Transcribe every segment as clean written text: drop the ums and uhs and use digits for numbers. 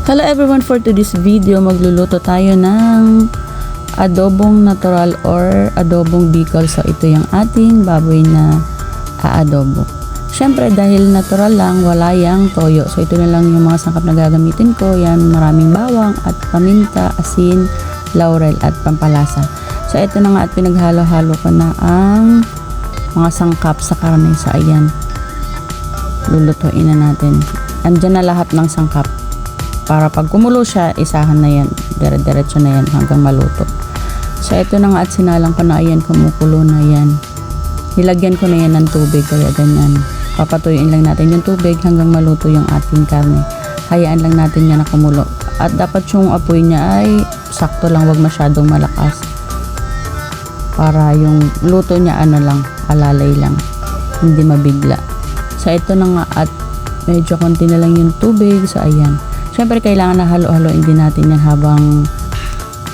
Hello everyone, for today's video magluluto tayo ng adobong natural or adobong Bicol. So ito yung ating baboy na aadobo. Syempre dahil natural lang, wala yang toyo. So ito na lang yung mga sangkap na gagamitin ko. Yan, maraming bawang at paminta, asin, laurel at pampalasa. So ito na nga at pinaghalo-halo ko na ang mga sangkap sa karne. So ayan, lulutuin na natin. Andyan na lahat ng sangkap. Para pag kumulo siya, isahan na yan. Dire-diretso na yan hanggang maluto. So, ito na nga at sinalang ko na ayan, kumukulo na yan. Nilagyan ko na yan ng tubig, kaya ganyan. Papatuyuin lang natin yung tubig hanggang maluto yung ating karne. Hayaan lang natin yan na kumulo. At dapat yung apoy niya ay sakto lang, wag masyadong malakas. Para yung luto niya alalay lang. Hindi mabigla. So, ito na nga at medyo konti na lang yung tubig. So, ayan. Siyempre, kailangan na halo-haloin din natin yan habang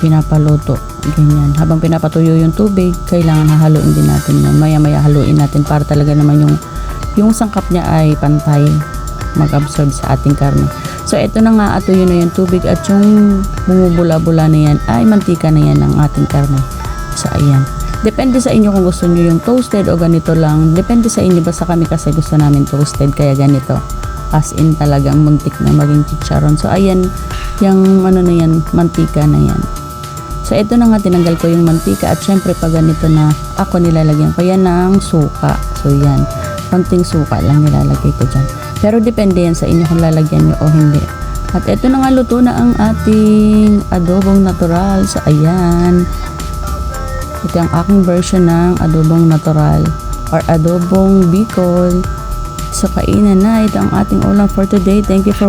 pinapaluto. Ganyan. Habang pinapatuyo yung tubig, kailangan haluin din natin yan. Maya-maya haluin natin para talaga naman yung sangkap niya ay pantay mag-absorb sa ating karne. So, ito na nga, atuyo na yung tubig at yung bumubula-bula na yan ay mantika na yan ng ating karne. So, ayan. Depende sa inyo kung gusto nyo yung toasted o ganito lang. Depende sa inyo. Basta kami kasi gusto namin toasted, kaya ganito. As in talagang muntik na maging chicharon. So ayan, yung na yan, mantika na yan. So ito na nga, tinanggal ko yung mantika at syempre pag ganito na ako nilalagyan ko yan ng suka. So yan, konting suka lang nilalagay ko dyan. Pero depende yan sa inyo kung lalagyan nyo o hindi. At ito na nga, luto na ang ating adobong natural. So ayan, ito ang aking version ng adobong natural or adobong Bicol. So, kainan na. Ito ang ating ulam for today. Thank you for